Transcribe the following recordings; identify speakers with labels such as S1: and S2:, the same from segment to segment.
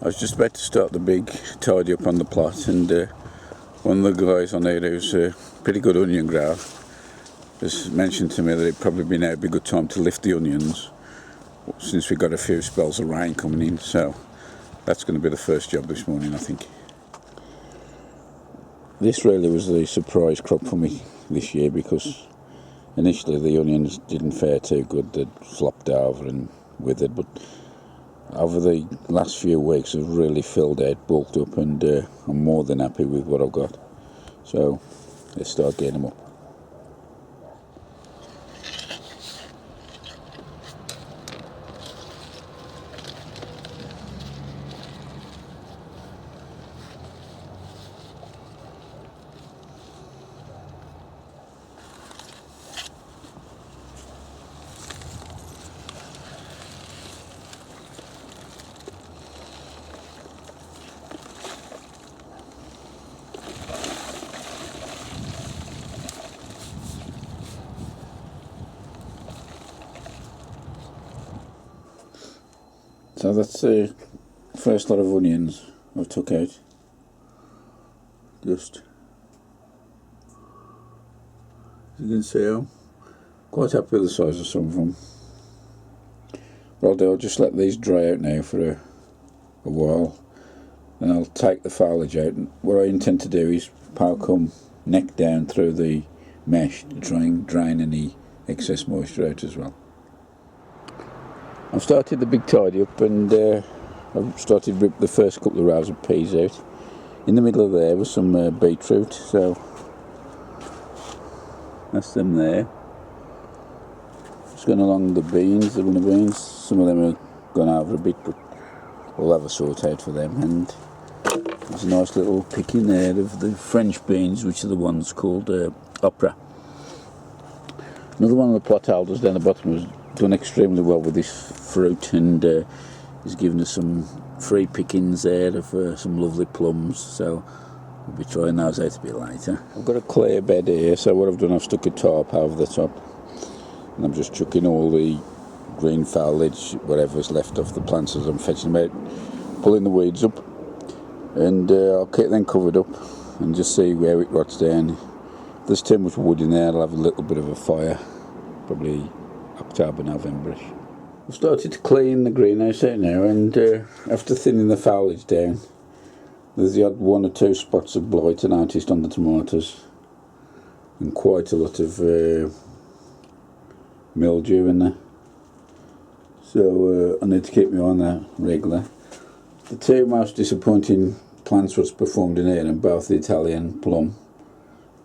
S1: I was just about to start the big tidy up on the plot, and one of the guys on there who's a pretty good onion grower has mentioned to me that it'd probably be now a good time to lift the onions since we've got a few spells of rain coming in, so that's going to be the first job this morning, I think. This really was the surprise crop for me this year, because initially the onions didn't fare too good. They'd flopped over and withered, but over the last few weeks I've really filled out, bulked up, and I'm more than happy with what I've got. So let's start getting them up. So that's the first lot of onions I've took out. Just, as you can see, I'm quite happy with the size of some of them. What I'll do, I'll just let these dry out now for a while, and I'll take the foliage out. And what I intend to do is poke them neck down through the mesh to try and drain any excess moisture out as well. I've started the big tidy up, and I've started to rip the first couple of rows of peas out. In the middle of there was some beetroot, so that's them there. Just going along the beans, the runner beans. Some of them have gone over a bit, but we'll have a sort out for them. And there's a nice little pick in there of the French beans, which are the ones called opera. Another one of the plot holders down the bottom has done extremely well with this fruit, and he's given us some free pickings there of some lovely plums, so we'll be trying those out a bit later. I've got a clear bed here, so what I've done, I've stuck a tarp over the top, and I'm just chucking all the green foliage, whatever's left off the plants as I'm fetching them out, pulling the weeds up, and I'll keep them covered up and just see where it rots down. If there's too much wood in there, I'll have a little bit of a fire, probably October, November-ish. I've started to clean the greenhouse out now, and after thinning the foliage down, there's the odd one or two spots of blight I noticed on the tomatoes, and quite a lot of mildew in there. So I need to keep my eye on that regular. The two most disappointing plants was performed in here, and both the Italian plum.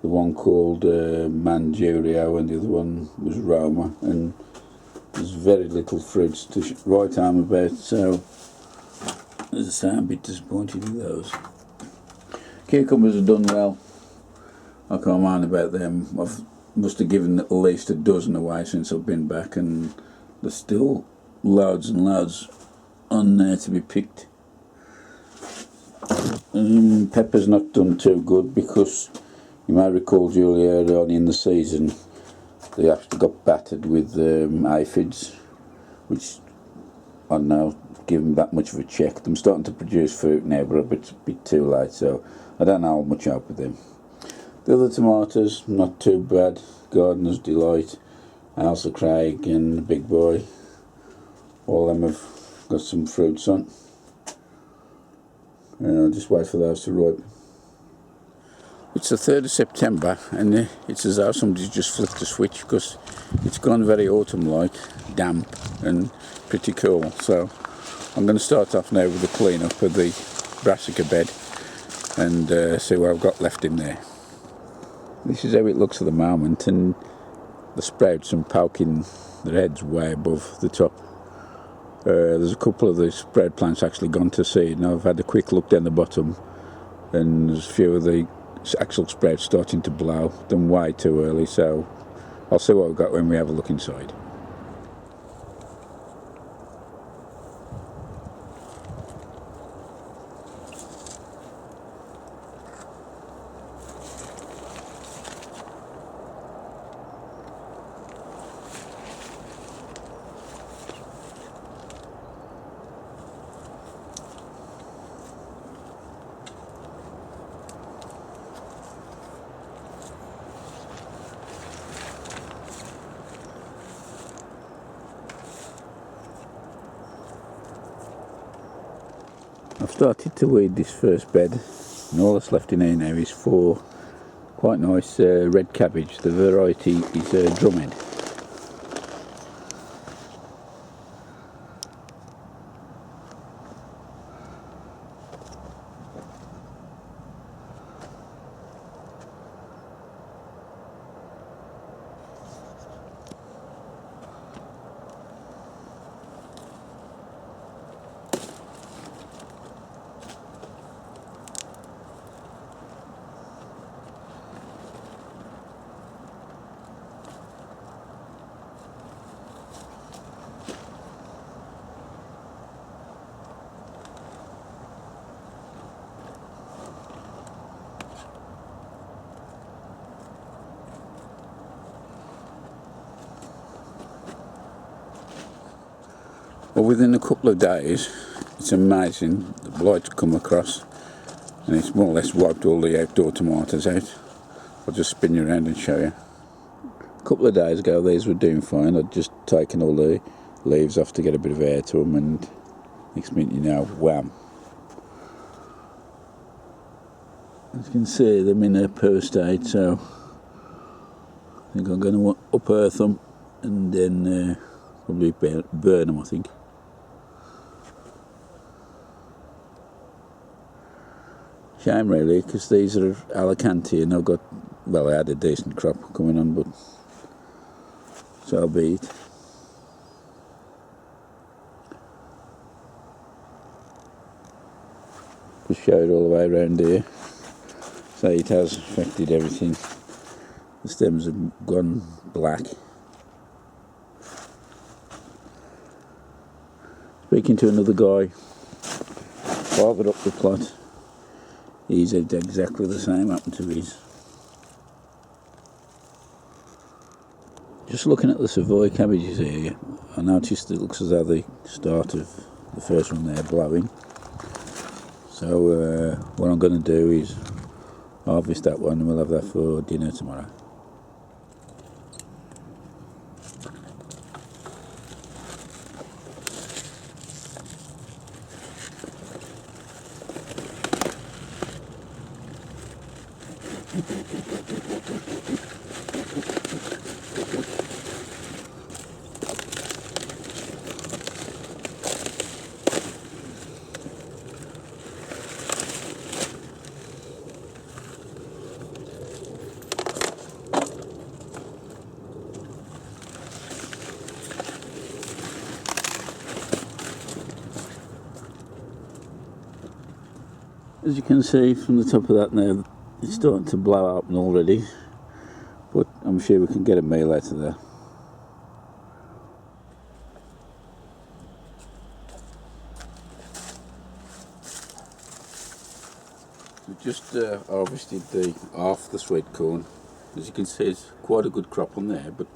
S1: The one called Mandurio, and the other one was Roma, and there's very little fruits to write home about, so as I say, I'm a bit disappointed with those. Cucumbers have done well. I can't mind about them. I must have given at least a dozen away since I've been back, and there's still loads and loads on there to be picked. Pepper's not done too good, because you may recall, Julie, early on in the season they actually got battered with aphids, which I don't know, give them that much of a check. I'm starting to produce fruit now, but it's a bit too late, so I don't know how much hope with them. The other tomatoes, not too bad. Gardener's Delight, Ailsa Craig, and the Big Boy, all of them have got some fruits on. And I'll just wait for those to ripen. It's the 3rd of September, and it's as though somebody's just flicked a switch, because it's gone very autumn-like, damp and pretty cool. So I'm going to start off now with the clean-up of the brassica bed and see what I've got left in there. This is how it looks at the moment, and the sprouts are poking their heads way above the top. There's a couple of the sprout plants actually gone to seed. Now I've had a quick look down the bottom, and there's a few of the actual sprouts starting to blow, them way too early, so I'll see what we've got when we have a look inside. I've started to weed this first bed, and all that's left in here now is 4 quite nice red cabbage. The variety is drumhead. Well, within a couple of days, it's amazing, the blight's come across, and it's more or less wiped all the outdoor tomatoes out. I'll just spin you around and show you. A couple of days ago, these were doing fine. I'd just taken all the leaves off to get a bit of air to them, and next minute you know, wham. As you can see, them in a poor state, so I think I'm going to up-earth them and then probably burn them, I think. Shame really, because these are Alicante and I've got, well, I had a decent crop coming on, but so be it. Just show it all the way around here. So it has affected everything. The stems have gone black. Speaking to another guy, farther up the plot, he's had exactly the same happened to his. Just looking at the Savoy cabbages here, I noticed it looks as though the start of the first one there blowing. So what I'm going to do is harvest that one and we'll have that for dinner tomorrow. As you can see from the top of that now, it's starting to blow up already, but I'm sure we can get a meal out of there. We've just harvested half the sweet corn. As you can see, it's quite a good crop on there, but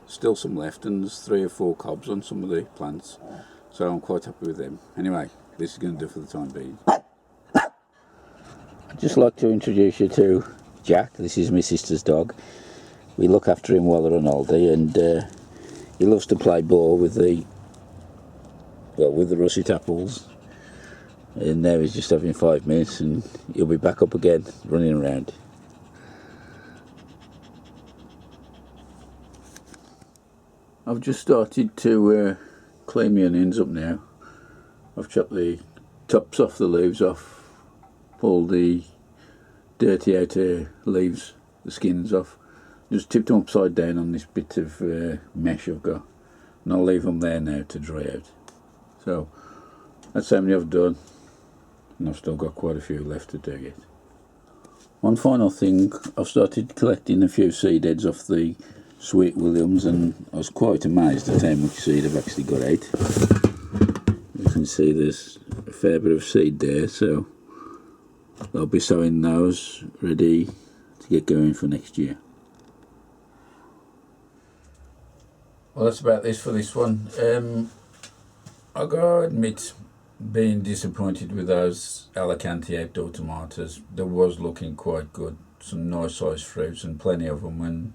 S1: still some left, and there's 3 or 4 cobs on some of the plants, so I'm quite happy with them. Anyway, this is going to do for the time being. I'd just like to introduce you to Jack. This is my sister's dog. We look after him while they're on holiday, and he loves to play ball with the russet apples. And now he's just having 5 minutes and he'll be back up again, running around. I've just started to clean my onions up now. I've chopped the tops off, the leaves off, pulled the dirty outer leaves, the skins off, just tipped them upside down on this bit of mesh I've got, and I'll leave them there now to dry out. So that's how many I've done, and I've still got quite a few left to do yet. One final thing, I've started collecting a few seed heads off the Sweet Williams, and I was quite amazed at how much seed I've actually got out. You can see there's a fair bit of seed there, so I'll be sowing those ready to get going for next year. Well, that's about this for this one. I've got to admit, being disappointed with those Alicante outdoor tomatoes. They was looking quite good, some nice sized fruits and plenty of them, and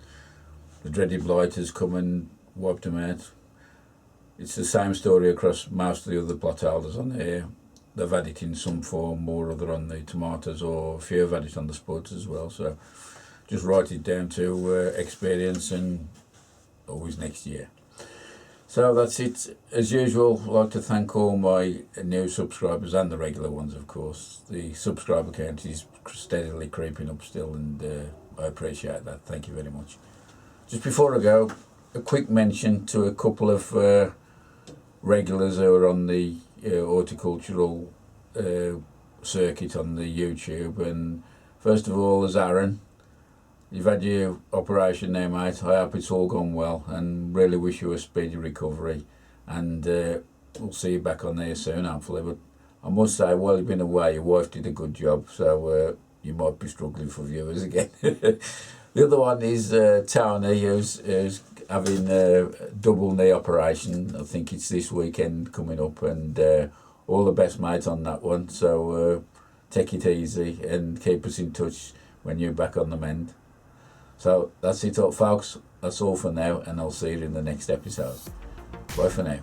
S1: the dreaded blight has come and wiped them out. It's the same story across most of the other plot holders on there. they've had it in some form or other on the tomatoes, or a few have had it on the spuds as well. So just write it down to experience, and always next year. So that's it. As usual, I'd like to thank all my new subscribers and the regular ones, of course. The subscriber count is steadily creeping up still, and I appreciate that. Thank you very much. Just before I go, a quick mention to a couple of regulars who are on the horticultural circuit on the YouTube. And first of all, there's Aaron. You've had your operation now, mate. I hope it's all gone well, and really wish you a speedy recovery. And we'll see you back on there soon, hopefully. But I must say, while you've been away, your wife did a good job, so you might be struggling for viewers again. The other one is Tony, who's having a double knee operation. I think it's this weekend coming up, and all the best, mate, on that one. So take it easy and keep us in touch when you're back on the mend. So that's it, folks. That's all for now, and I'll see you in the next episode. Bye for now.